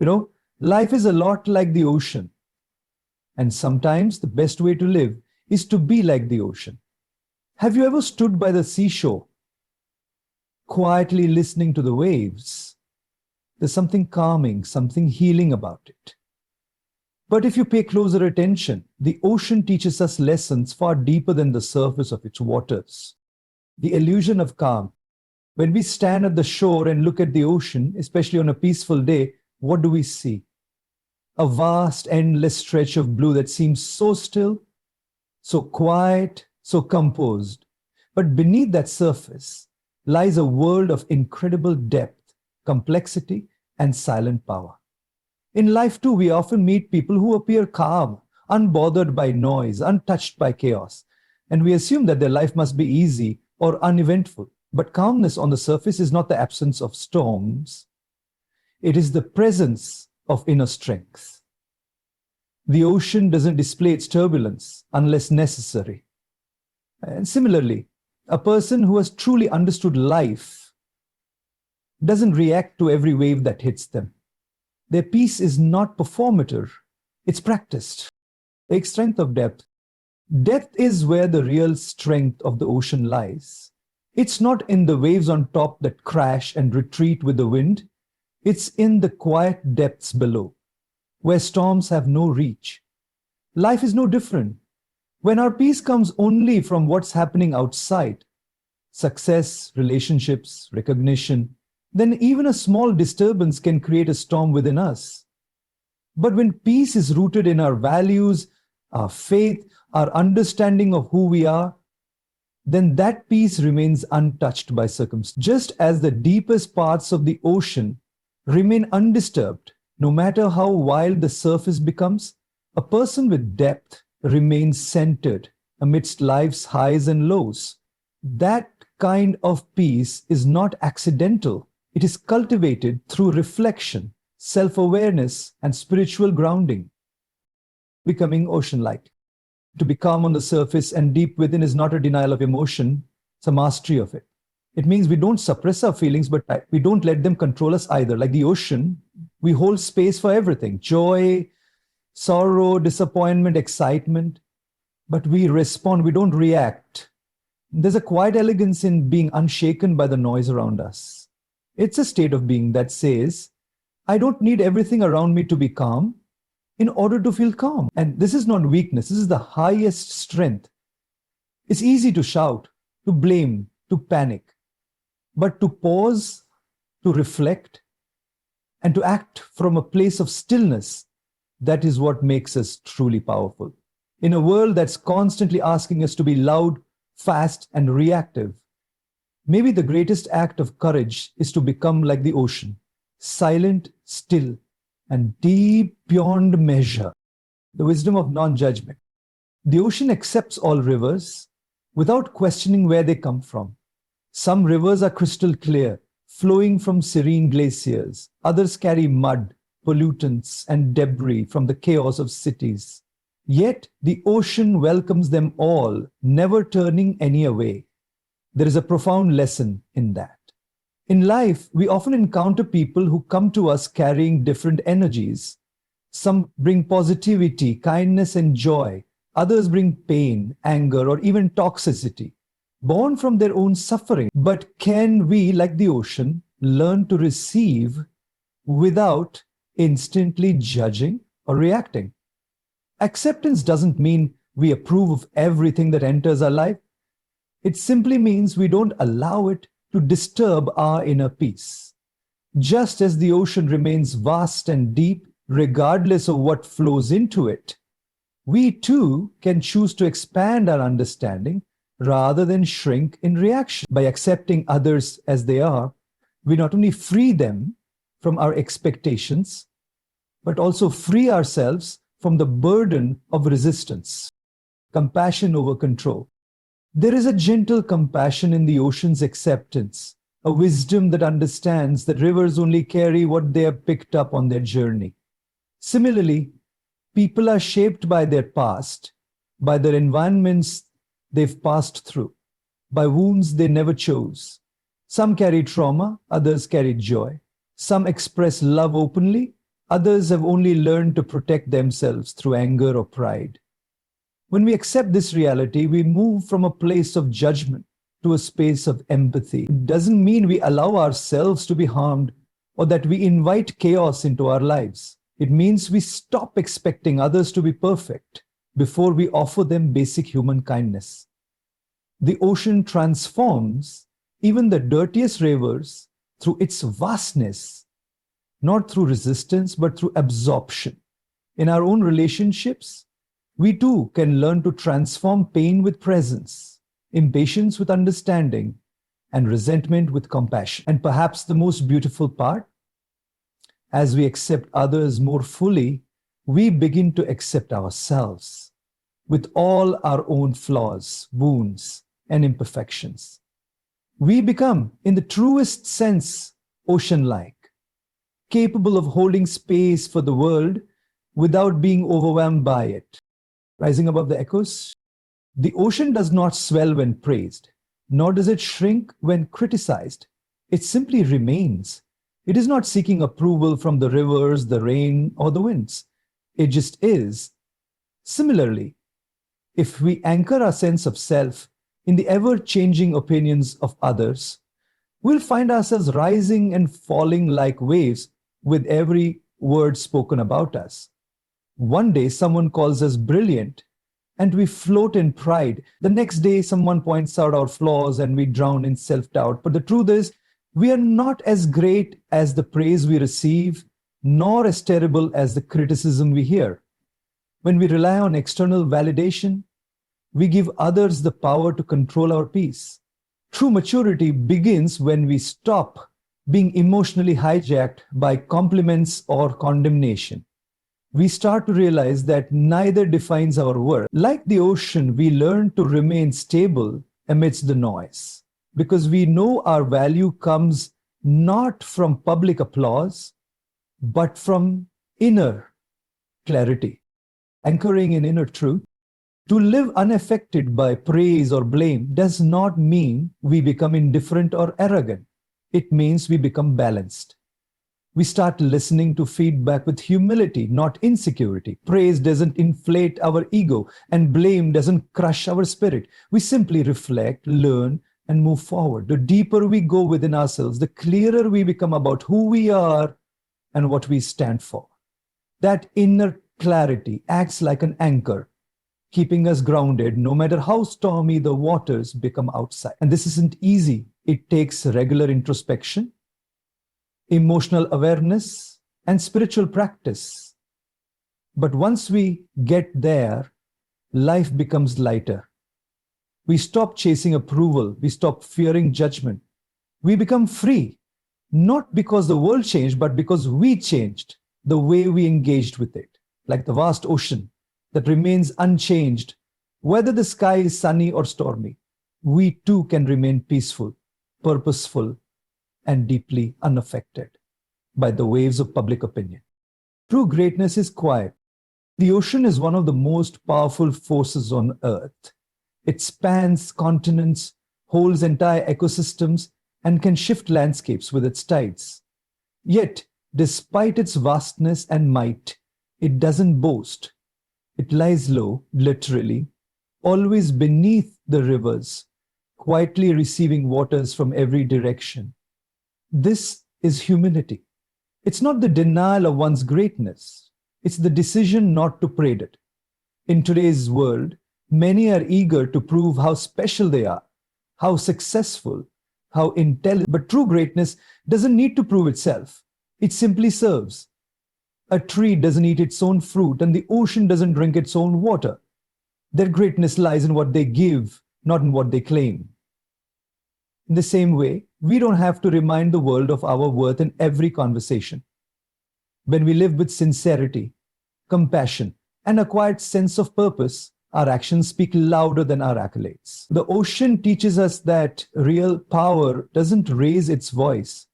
You know, life is a lot like the ocean, and sometimes the best way to live is to be like the ocean. Have you ever stood by the seashore, quietly listening to the waves? There's something calming, something healing about it. But if you pay closer attention, the ocean teaches us lessons far deeper than the surface of its waters. The illusion of calm. When we stand at the shore and look at the ocean, especially on a peaceful day, what do we see? A vast, endless stretch of blue that seems so still, so quiet, so composed. But beneath that surface lies a world of incredible depth, complexity, and silent power. In life, too, we often meet people who appear calm, unbothered by noise, untouched by chaos. And we assume that their life must be easy or uneventful. But calmness on the surface is not the absence of storms, it is the presence of inner strength. The ocean doesn't display its turbulence unless necessary. And similarly, a person who has truly understood life doesn't react to every wave that hits them. Their peace is not performative, it's practiced. Take strength of depth. Depth is where the real strength of the ocean lies. It's not in the waves on top that crash and retreat with the wind. It's in the quiet depths below, where storms have no reach. Life is no different. When our peace comes only from what's happening outside, success, relationships, recognition, then even a small disturbance can create a storm within us. But when peace is rooted in our values, our faith, our understanding of who we are, then that peace remains untouched by circumstance. Just as the deepest parts of the ocean remain undisturbed, no matter how wild the surface becomes, a person with depth remains centered amidst life's highs and lows. That kind of peace is not accidental. It is cultivated through reflection, self-awareness, and spiritual grounding. Becoming ocean-like. To be calm on the surface and deep within is not a denial of emotion, it's a mastery of it. It means we don't suppress our feelings, but we don't let them control us either. Like the ocean, we hold space for everything: joy, sorrow, disappointment, excitement. But we respond, we don't react. There's a quiet elegance in being unshaken by the noise around us. It's a state of being that says, I don't need everything around me to be calm in order to feel calm. And this is not weakness, this is the highest strength. It's easy to shout, to blame, to panic, but to pause, to reflect, and to act from a place of stillness, that is what makes us truly powerful. In a world that's constantly asking us to be loud, fast, and reactive, maybe the greatest act of courage is to become like the ocean, silent, still, and deep beyond measure. The wisdom of non-judgment. The ocean accepts all rivers without questioning where they come from. Some rivers are crystal clear, flowing from serene glaciers. Others carry mud, pollutants, and debris from the chaos of cities. Yet the ocean welcomes them all, never turning any away. There is a profound lesson in that. In life, we often encounter people who come to us carrying different energies. Some bring positivity, kindness, and joy. Others bring pain, anger, or even toxicity, born from their own suffering. But can we, like the ocean, learn to receive without instantly judging or reacting? Acceptance doesn't mean we approve of everything that enters our life. It simply means we don't allow it to disturb our inner peace. Just as the ocean remains vast and deep, regardless of what flows into it, we too can choose to expand our understanding rather than shrink in reaction. By accepting others as they are, we not only free them from our expectations, but also free ourselves from the burden of resistance. Compassion over control. There is a gentle compassion in the ocean's acceptance, a wisdom that understands that rivers only carry what they have picked up on their journey. Similarly, people are shaped by their past, by their environments they've passed through, by wounds they never chose. Some carry trauma, others carry joy. Some express love openly, Others have only learned to protect themselves through anger or pride. When we accept this reality, we move from a place of judgment to a space of empathy. It doesn't mean we allow ourselves to be harmed or that we invite chaos into our lives. It means we stop expecting others to be perfect before we offer them basic human kindness. The ocean transforms even the dirtiest rivers through its vastness, not through resistance, but through absorption. In our own relationships, we too can learn to transform pain with presence, impatience with understanding, and resentment with compassion. And perhaps the most beautiful part, as we accept others more fully, we begin to accept ourselves with all our own flaws, wounds, and imperfections. We become, in the truest sense, ocean-like, capable of holding space for the world without being overwhelmed by it. Rising above the echoes, the ocean does not swell when praised, nor does it shrink when criticized. It simply remains. It is not seeking approval from the rivers, the rain, or the winds. It just is. Similarly, if we anchor our sense of self in the ever-changing opinions of others, we'll find ourselves rising and falling like waves with every word spoken about us. One day, someone calls us brilliant, and we float in pride. The next day, someone points out our flaws, and we drown in self-doubt. But the truth is, we are not as great as the praise we receive, nor as terrible as the criticism we hear. When we rely on external validation, we give others the power to control our peace. True maturity begins when we stop being emotionally hijacked by compliments or condemnation. We start to realize that neither defines our worth. Like the ocean, we learn to remain stable amidst the noise because we know our value comes not from public applause, but from inner clarity, anchoring in inner truth. To live unaffected by praise or blame does not mean we become indifferent or arrogant. It means we become balanced. We start listening to feedback with humility, not insecurity. Praise doesn't inflate our ego, and blame doesn't crush our spirit. We simply reflect, learn, and move forward. The deeper we go within ourselves, the clearer we become about who we are and what we stand for. That inner clarity acts like an anchor, keeping us grounded no matter how stormy the waters become outside. And this isn't easy. It takes regular introspection, emotional awareness, and spiritual practice. But once we get there, life becomes lighter. We stop chasing approval. We stop fearing judgment. We become free, not because the world changed, but because we changed the way we engaged with it. Like the vast ocean that remains unchanged, whether the sky is sunny or stormy, we too can remain peaceful, purposeful, and deeply unaffected by the waves of public opinion. True greatness is quiet. The ocean is one of the most powerful forces on earth. It spans continents, holds entire ecosystems, and can shift landscapes with its tides. Yet, despite its vastness and might, it doesn't boast. It lies low, literally, always beneath the rivers, quietly receiving waters from every direction. This is humility. It's not the denial of one's greatness. It's the decision not to parade it. In today's world, many are eager to prove how special they are, how successful, how intelligent. But true greatness doesn't need to prove itself. It simply serves. A tree doesn't eat its own fruit, and the ocean doesn't drink its own water. Their greatness lies in what they give, not in what they claim. In the same way, we don't have to remind the world of our worth in every conversation. When we live with sincerity, compassion, and a quiet sense of purpose, our actions speak louder than our accolades. The ocean teaches us that real power doesn't raise its voice,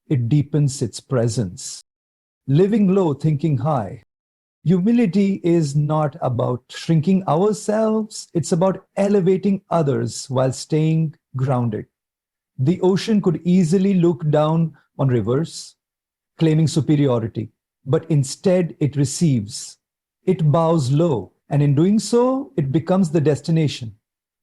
it deepens its presence. Living low, thinking high. Humility is not about shrinking ourselves, it's about elevating others while staying grounded. The ocean could easily look down on rivers, claiming superiority. but instead it receives. It bows low, and in doing so, it becomes the destination.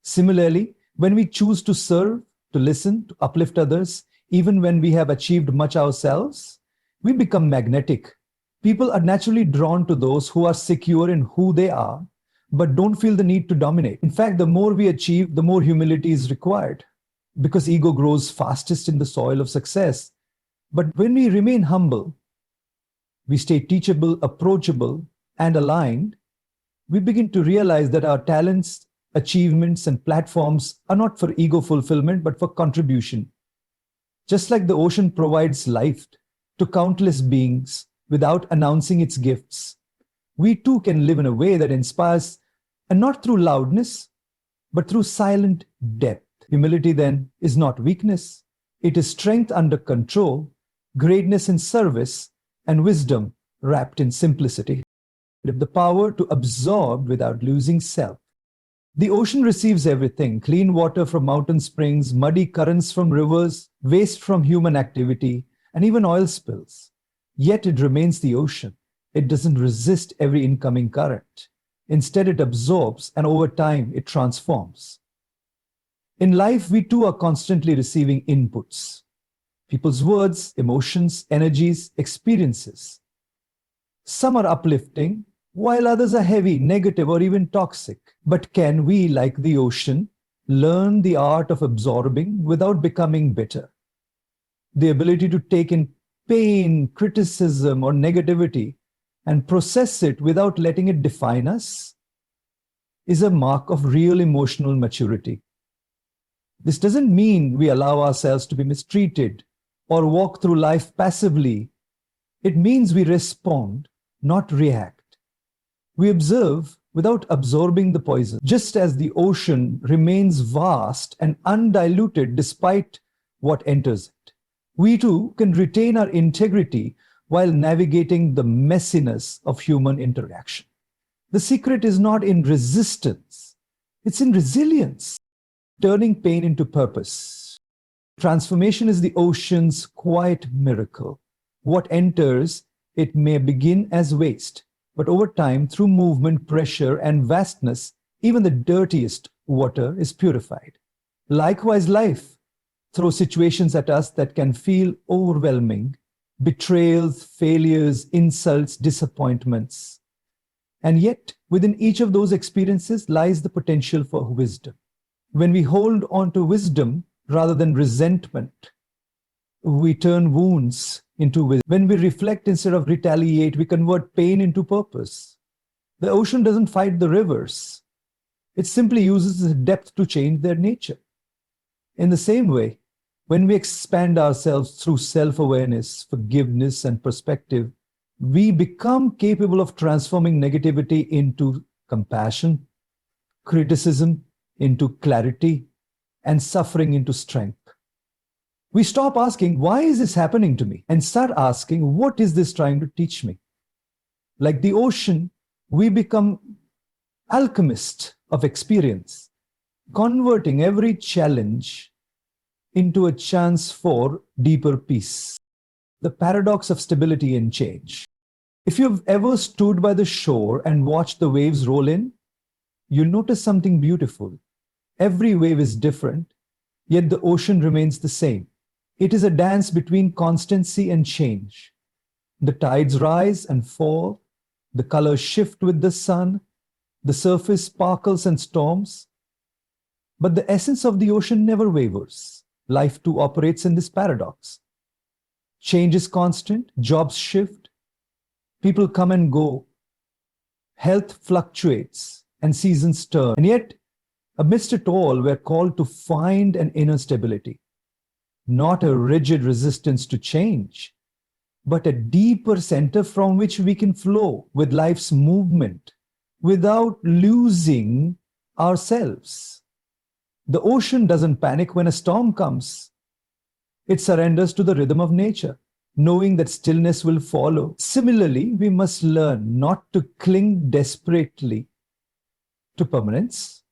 Similarly, when we choose to serve, to listen, to uplift others, even when we have achieved much ourselves, we become magnetic. People are naturally drawn to those who are secure in who they are, but don't feel the need to dominate. In fact, the more we achieve, the more humility is required, because ego grows fastest in the soil of success. But when we remain humble, we stay teachable, approachable, and aligned, we begin to realize that our talents, achievements, and platforms are not for ego fulfillment, but for contribution. Just like the ocean provides life to countless beings without announcing its gifts, we too can live in a way that inspires, and not through loudness, but through silent depth. Humility, then, is not weakness. It is strength under control, greatness in service, and wisdom wrapped in simplicity. The power to absorb without losing self. The ocean receives everything: clean water from mountain springs, muddy currents from rivers, waste from human activity, and even oil spills. Yet it remains the ocean. It doesn't resist every incoming current. Instead, it absorbs, and over time, it transforms. In life, we too are constantly receiving inputs: people's words, emotions, energies, experiences. Some are uplifting, while others are heavy, negative, or even toxic. But can we, like the ocean, learn the art of absorbing without becoming bitter? The ability to take in pain, criticism, or negativity and process it without letting it define us is a mark of real emotional maturity. This doesn't mean we allow ourselves to be mistreated or walk through life passively. It means we respond, not react. We observe without absorbing the poison. Just as the ocean remains vast and undiluted despite what enters it, we too can retain our integrity while navigating the messiness of human interaction. The secret is not in resistance, it's in resilience, turning pain into purpose. Transformation is the ocean's quiet miracle. What enters, it may begin as waste, but over time, through movement, pressure, and vastness, even the dirtiest water is purified. Likewise, life throws situations at us that can feel overwhelming: betrayals, failures, insults, disappointments. And yet, within each of those experiences lies the potential for wisdom. When we hold on to wisdom rather than resentment, we turn wounds into wisdom. When we reflect instead of retaliate, we convert pain into purpose. The ocean doesn't fight the rivers. It simply uses the depth to change their nature. In the same way, when we expand ourselves through self-awareness, forgiveness, and perspective, we become capable of transforming negativity into compassion, criticism into clarity, and suffering into strength. We stop asking, why is this happening to me? And start asking, what is this trying to teach me? Like the ocean, we become alchemists of experience, converting every challenge into a chance for deeper peace. The paradox of stability and change. If you've ever stood by the shore and watched the waves roll in, you'll notice something beautiful. Every wave is different, yet the ocean remains the same. It is a dance between constancy and change. The tides rise and fall, the colors shift with the sun, the surface sparkles and storms. But the essence of the ocean never wavers. Life too operates in this paradox. Change is constant, jobs shift, people come and go, health fluctuates, and seasons turn. And yet, amidst it all, we're called to find an inner stability. Not a rigid resistance to change, but a deeper center from which we can flow with life's movement without losing ourselves. The ocean doesn't panic when a storm comes. It surrenders to the rhythm of nature, knowing that stillness will follow. Similarly, we must learn not to cling desperately to permanence,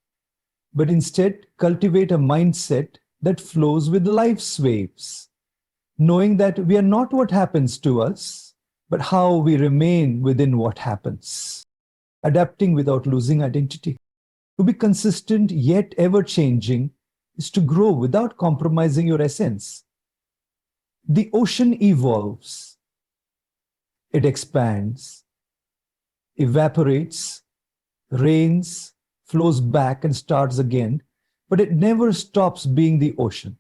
but instead cultivate a mindset that flows with life's waves, knowing that we are not what happens to us, but how we remain within what happens, adapting without losing identity. To be consistent yet ever changing is to grow without compromising your essence. The ocean evolves, it expands, evaporates, rains, flows back and starts again, but it never stops being the ocean.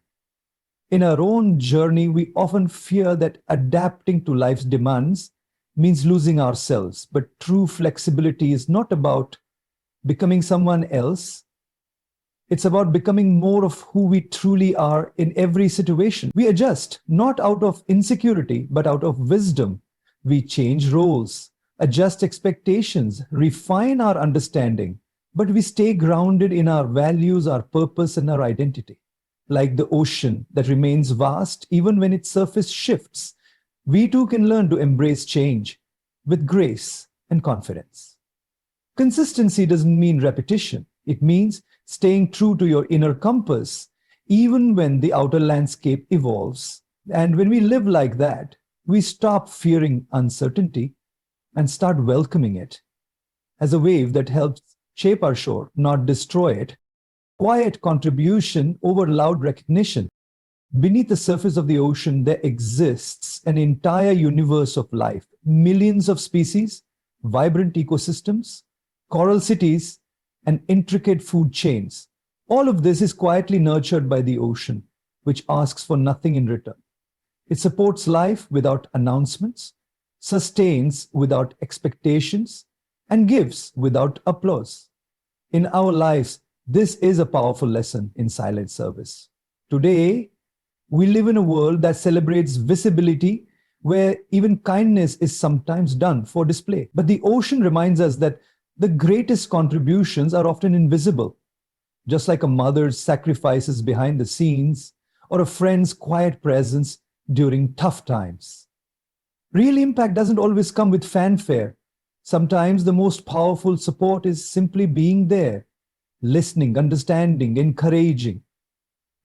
In our own journey, we often fear that adapting to life's demands means losing ourselves, but true flexibility is not about becoming someone else. It's about becoming more of who we truly are in every situation. We adjust, not out of insecurity, but out of wisdom. We change roles, adjust expectations, refine our understanding, but we stay grounded in our values, our purpose, and our identity. Like the ocean that remains vast even when its surface shifts, we too can learn to embrace change with grace and confidence. Consistency doesn't mean repetition. It means staying true to your inner compass, even when the outer landscape evolves. And when we live like that, we stop fearing uncertainty and start welcoming it as a wave that helps shape our shore, not destroy it. Quiet contribution over loud recognition. Beneath the surface of the ocean, there exists an entire universe of life, millions of species, vibrant ecosystems, coral cities, and intricate food chains. All of this is quietly nurtured by the ocean, which asks for nothing in return. It supports life without announcements, sustains without expectations, and gives without applause. In our lives, this is a powerful lesson in silent service. Today, we live in a world that celebrates visibility, where even kindness is sometimes done for display. But the ocean reminds us that the greatest contributions are often invisible, just like a mother's sacrifices behind the scenes or a friend's quiet presence during tough times. Real impact doesn't always come with fanfare. Sometimes the most powerful support is simply being there, listening, understanding, encouraging,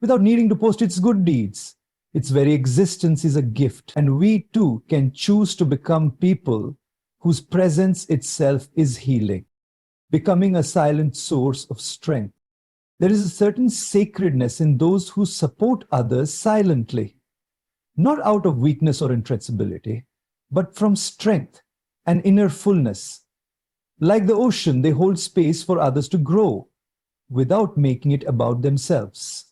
without needing to post its good deeds. Its very existence is a gift, and we too can choose to become people whose presence itself is healing, becoming a silent source of strength. There is a certain sacredness in those who support others silently, not out of weakness or intractability, but from strength and inner fullness. Like the ocean, they hold space for others to grow without making it about themselves.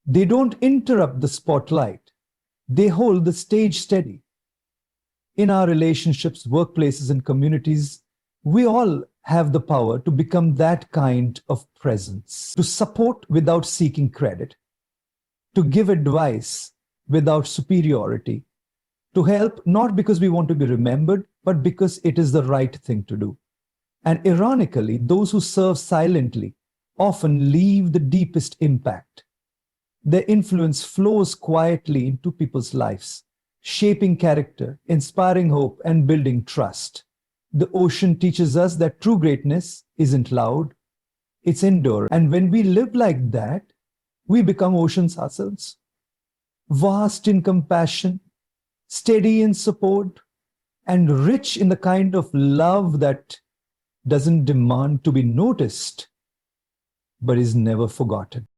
They don't interrupt the spotlight. They hold the stage steady. In our relationships, workplaces, and communities, we all have the power to become that kind of presence, to support without seeking credit, to give advice without superiority, to help not because we want to be remembered, but because it is the right thing to do. And ironically, those who serve silently often leave the deepest impact. Their influence flows quietly into people's lives, shaping character, inspiring hope, and building trust. The ocean teaches us that true greatness isn't loud, it's enduring. And when we live like that, we become oceans ourselves. Vast in compassion, steady in support, and rich in the kind of love that doesn't demand to be noticed, but is never forgotten.